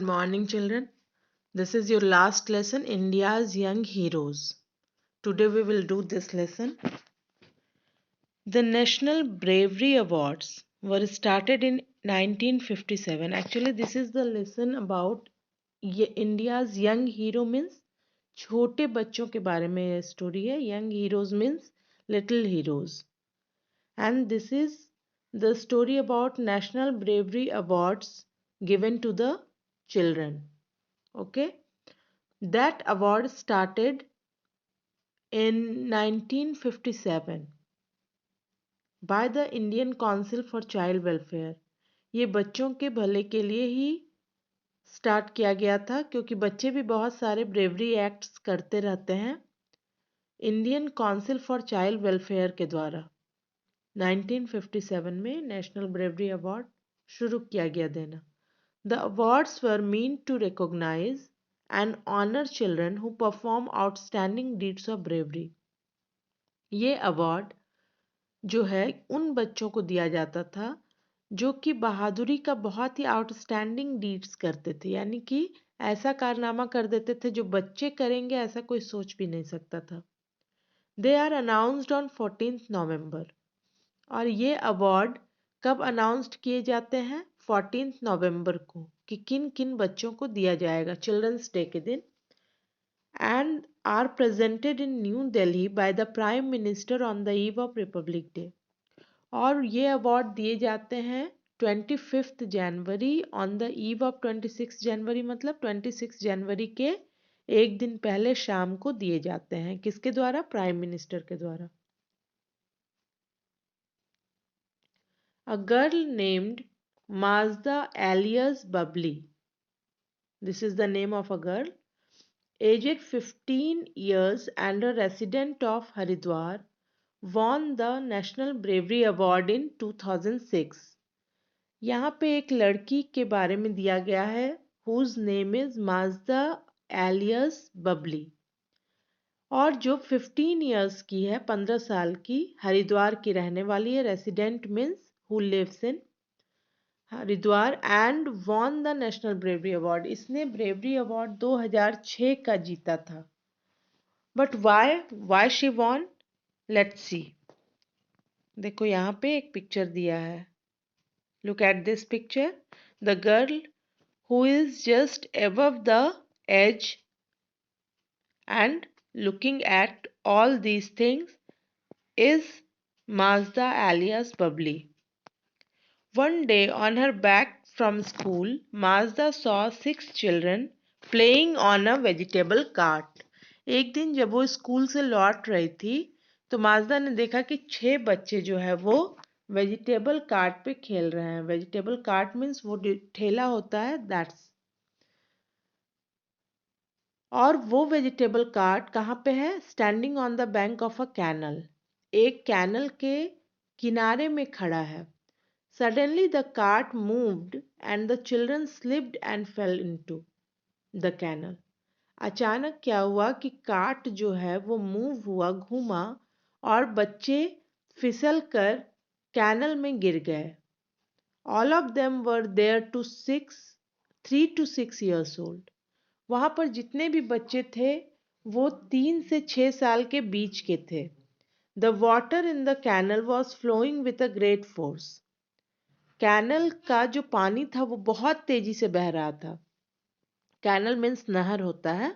morning, children. This is your last lesson, India's Young Heroes. Today we will do this lesson. The National Bravery Awards were started in 1957. Actually, this is the lesson about India's young hero means छोटे बच्चों के बारे में story है. Young heroes means little heroes. And this is the story about National Bravery Awards given to the children. Okay. That award started in 1957 by the Indian Council for Child Welfare. ये बच्चों के भले के लिए ही start किया गया था क्योंकि बच्चे भी बहुत सारे ब्रेवरी एक्ट्स करते रहते हैं. Indian council for child welfare के द्वारा 1957 में नेशनल ब्रेवरी अवार्ड शुरू किया गया देना. The awards were mean to recognize and honor children who perform outstanding deeds of bravery. ये अवार्ड जो है उन बच्चों को दिया जाता था जो कि बहादुरी का बहुत ही आउटस्टैंडिंग डीड्स करते थे, यानी कि ऐसा कारनामा कर देते थे जो बच्चे करेंगे ऐसा कोई सोच भी नहीं सकता था. दे आर अनाउंस्ड ऑन 14 नवंबर. और ये अवार्ड कब अनाउंस्ड किए जाते हैं? 14 नवंबर को कि किन किन बच्चों को दिया जाएगा चिल्ड्रंस डे के दिन. And are presented in New Delhi by the prime minister on the eve of Republic Day. और ये अवार्ड दिए जाते हैं 25 जनवरी ऑन द ईव ऑफ 26 जनवरी, मतलब 26 जनवरी के एक दिन पहले शाम को दिए जाते हैं. किसके द्वारा? प्राइम मिनिस्टर के द्वारा. A girl named Mazda alias Bubbly. This is the name of a girl. Aged 15 years and a resident of Haridwar, won the National Bravery Award in 2006. यहाँ पे एक लड़की के बारे में दिया गया है whose name is Mazda alias Bubbly, और जो 15 years की है, 15 साल की, हरिद्वार की रहने वाली है. Resident means who lives in Haridwar and won the national bravery award. इसने ब्रेवरी अवार्ड 2006 का जीता था. But why she won? Let's see. देखो यहाँ पे एक पिक्चर दिया है. Look at this picture. The girl who is just above the edge and looking at all these things is Mazda alias Bubbly. One day on her back from school, Mazda saw 6 children playing on a vegetable cart. एक दिन जब वो school से लौट रही थी तो Mazda ने देखा कि 6 बच्चे जो है वो वेजिटेबल कार्ट पे खेल रहे हैं. वेजिटेबल कार्ट मीन्स वो ठेला होता है, दैट्स. और वो वेजिटेबल कार्ट कहाँ पे है? Standing on the bank of a canal. एक कैनल के किनारे में खड़ा है. Suddenly the cart moved and the children slipped and fell into the canal. अचानक क्या हुआ कि कार्ट जो है वो मूव हुआ, घूमा, और बच्चे फिसल कर कैनल में गिर गए. All of them were there to 3 to 6 years old. वहाँ पर जितने भी बच्चे थे वो 3 से 6 साल के बीच के थे. The water in the canal was flowing with a great force. Canal का जो पानी था वो बहुत तेजी से बह रहा था. कैनल मीन्स नहर होता है.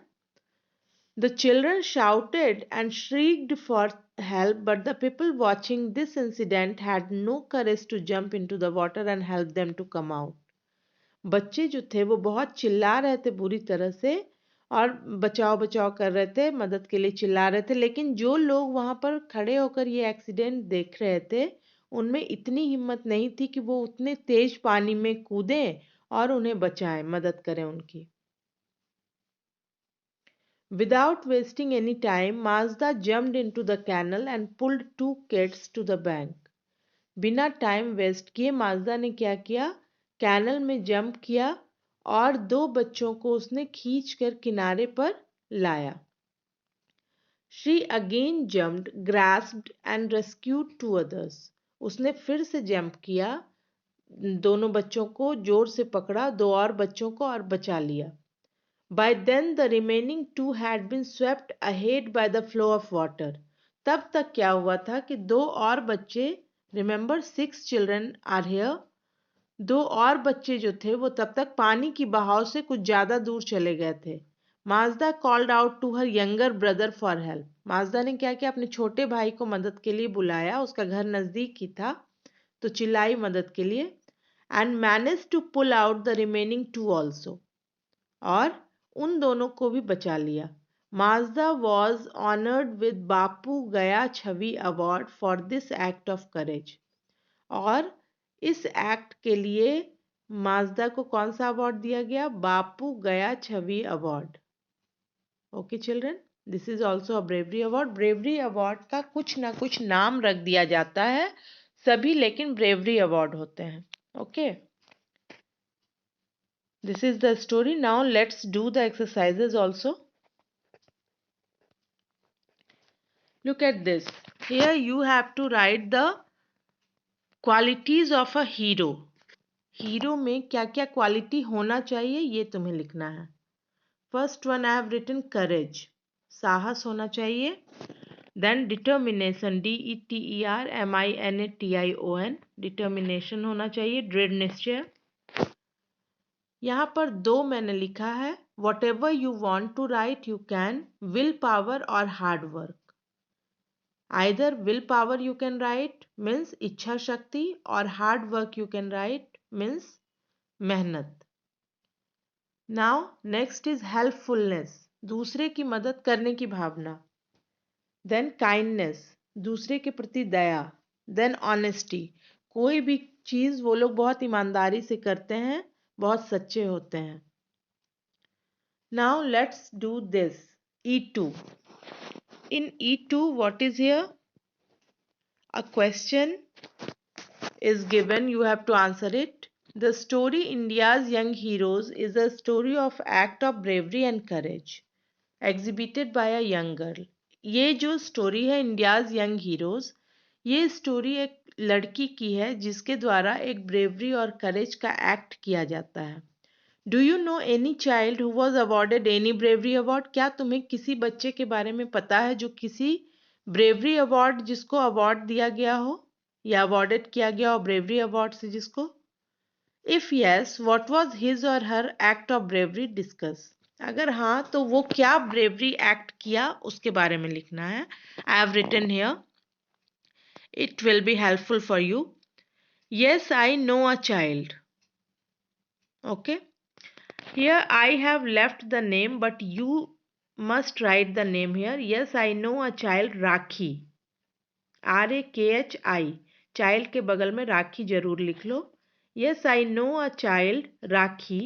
The children shouted and shrieked for help but the people watching this incident had no courage to jump into the water and help them to come out. बच्चे जो थे वो बहुत चिल्ला रहे थे बुरी तरह से और बचाओ बचाओ कर रहे थे, मदद के लिए चिल्ला रहे थे. लेकिन जो लोग वहाँ पर खड़े होकर ये एक्सीडेंट देख रहे थे उनमें इतनी हिम्मत नहीं थी कि वो उतने तेज पानी में कूदें और उन्हें बचाएं, मदद करें उनकी. Without wasting any time, Mazda jumped into the canal and pulled 2 kids to the bank. बिना टाइम वेस्ट किए माजदा ने क्या किया? कैनल में जंप किया और 2 बच्चों को उसने खींच कर किनारे पर लाया. She again jumped, grasped and rescued 2 others. उसने फिर से जंप किया, दोनों बच्चों को जोर से पकड़ा, दो और बच्चों को, और बचा लिया। By then the remaining two had been swept ahead by the flow of water. तब तक क्या हुआ था कि दो और बच्चे, remember 6 children are here, दो और बच्चे जो थे वो तब तक पानी की बहाव से कुछ ज्यादा दूर चले गए थे। Majda called out to her younger brother for help. Majda ने क्या किया, अपने छोटे भाई को मदद के लिए बुलाया, उसका घर नजदीक ही था तो चिल्लाई मदद के लिए। And manage to pull out the remaining two also, और उन दोनों को भी बचा लिया। Majda was honoured with Bapu गया छवि award for this act of courage. और इस एक्ट के लिए माजदा को कौन सा अवार्ड दिया गया? बापू गया छवि award. Okay children, this is also a bravery award. Bravery award का कुछ ना कुछ नाम रख दिया जाता है सभी, लेकिन ब्रेवरी अवार्ड होते हैं। Okay, this is the story. Now let's do the exercises also. Look at this. Here you have to write the qualities of a hero. Hero में क्या क्या क्वालिटी होना चाहिए ये तुम्हें लिखना है। First one I have written courage, साहस होना चाहिए। देन डिटर्मिनेशन, DETERMINATION, डिटर्मिनेशन होना चाहिए। दृढ़ निश्चय। यहाँ पर दो मैंने लिखा है, whatever you want to write you can, willpower और hard work. Either willpower you can write means इच्छा शक्ति, और hard work you can write means मेहनत। Now next is helpfulness, दूसरे की मदद करने की भावना। Then kindness, दूसरे के प्रति दया। Then honesty, कोई भी चीज वो लोग बहुत ईमानदारी से करते हैं, बहुत सच्चे होते हैं। Now let's do this E2. In E2 what is here? A question is given, you have to answer it. The story India's Young Heroes is a story of act of bravery and courage exhibited by a young girl. ये जो story है India's young heroes, ये story एक लड़की की है जिसके द्वारा एक ब्रेवरी और करेज का एक्ट किया जाता है। Do you know any child who was awarded any bravery award? क्या तुम्हें किसी बच्चे के बारे में पता है जो किसी ब्रेवरी अवार्ड, जिसको अवार्ड दिया गया हो या अवॉर्डेड किया गया हो ब्रेवरी अवार्ड से जिसको? If yes, what was his और हर एक्ट ऑफ ब्रेवरी, डिस्कस। अगर हाँ तो वो क्या ब्रेवरी एक्ट किया उसके बारे में लिखना है। I have written here, it will be helpful for you. Yes I know a child. Okay, here I have left the name but you must write the name here. Yes I know a child, Rakhi, RAKHI, child के बगल में राखी जरूर लिख लो। Yes I know a child, Rakhi,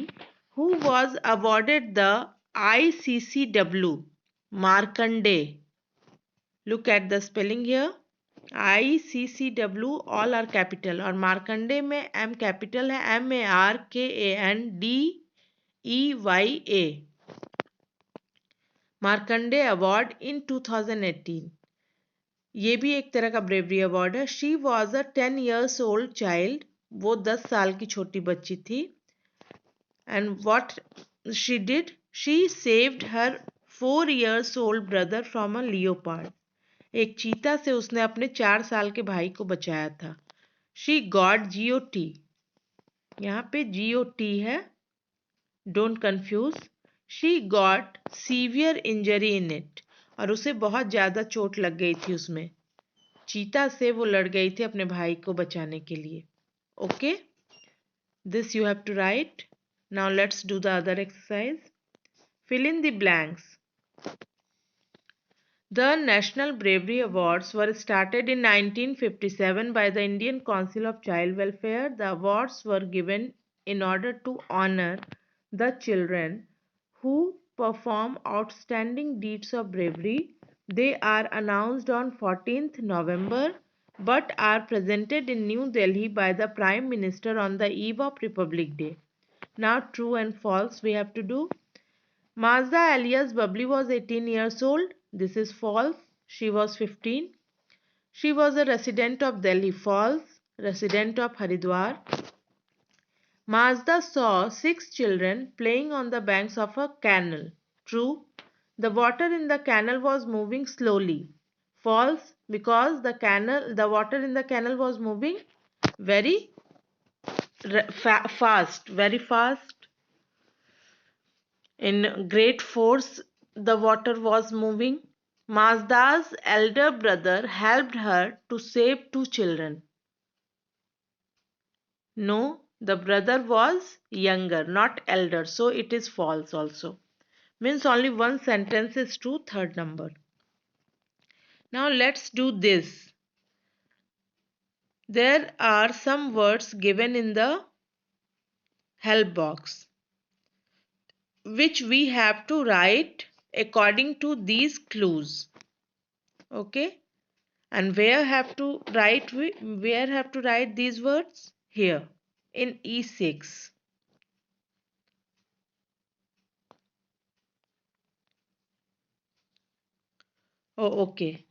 who was awarded the ICCW Markanday. Look at the spelling here, ICCW all are capital और मार्कंडे में M capital है, MARKANDEYA, Markande award in 2018। ये भी एक तरह का ब्रेवरी अवार्ड है। She was a 10 years old child, वो 10 साल की छोटी बच्ची थी। And what she did, she saved her 4 years old brother from a leopard, एक चीता से उसने अपने 4 साल के भाई को बचाया था। शी गॉट GOT, यहाँ पे GOT है, don't confuse. She got severe injury in it, और उसे बहुत ज़्यादा चोट लग गई थी उसमें। चीता से वो लड़ गई थी अपने भाई को बचाने के लिए। Okay, this you have to write. Now let's do the other exercise. Fill in the blanks. The National Bravery Awards were started in 1957 by the Indian Council of Child Welfare. The awards were given in order to honor the children who perform outstanding deeds of bravery. They are announced on 14th November but are presented in New Delhi by the Prime Minister on the eve of Republic Day. Now true and false we have to do. Mazda alias Bubbly was 18 years old. This is false. She was 15. She was a resident of Delhi. False. Resident of Haridwar. Mazda saw 6 children playing on the banks of a canal. True, the water in the canal was moving slowly. False, because the water in the canal was moving very fast, very fast. In great force, the water was moving. Mazda's elder brother helped her to save 2 children. No, the brother was younger, not elder, so it is false also. Means only one sentence is true, third number. Now let's do this. There are some words given in the help box which we have to write according to these clues. Okay? And where have to write these words? Here in E6. Oh, okay.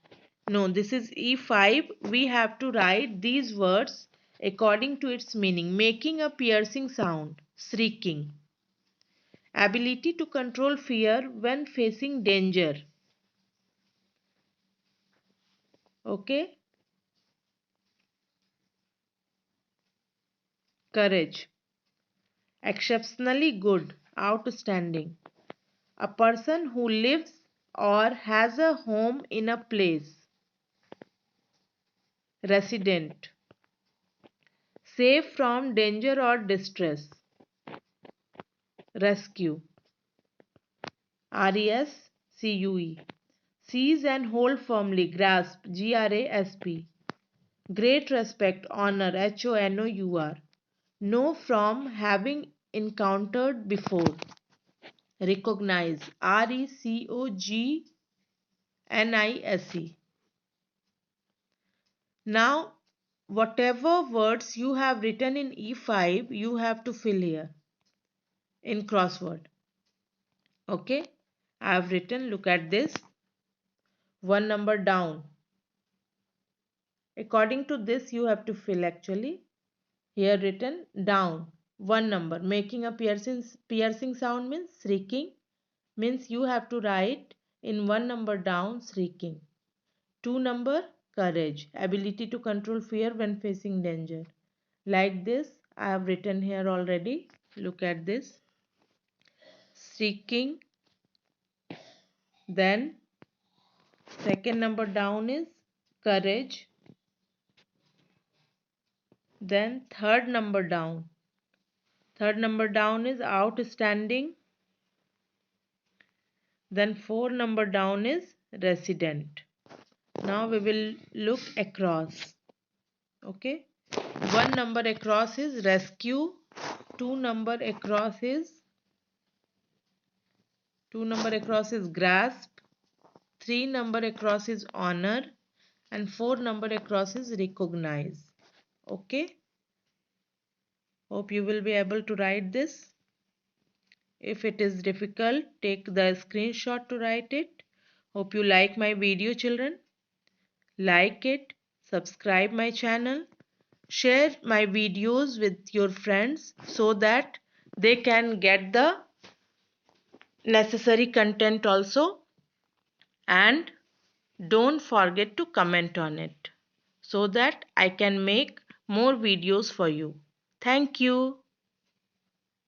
No, this is E5. We have to write these words according to its meaning. Making a piercing sound, shrieking. Ability to control fear when facing danger. Okay? Courage. Exceptionally good, outstanding. A person who lives or has a home in a place. Resident. Safe from danger or distress. Rescue. RESCUE. Seize and hold firmly, grasp, GRASP. Great respect, honor, HONOUR. Know from having encountered before. Recognize, RECOGNISE. Now, whatever words you have written in E5, you have to fill here in crossword. Okay, I have written, look at this, one number down. According to this, you have to fill actually. Here written down, one number. Making a piercing sound means shrieking. Means you have to write in one number down, shrieking. 2 number, courage. Ability to control fear when facing danger. Like this, I have written here already. Look at this. Shrieking. Then second number down is courage. Then third number down. Third number down is outstanding. Then 4 number down is resident. Now we will look across. Okay. 1 number across is rescue. 2 number across is grasp. 3 number across is honor. And 4 number across is recognize. Okay. Hope you will be able to write this. If it is difficult, take the screenshot to write it. Hope you like my video, children. Like it, subscribe my channel, share my videos with your friends so that they can get the necessary content also, and don't forget to comment on it so that I can make more videos for you. Thank you.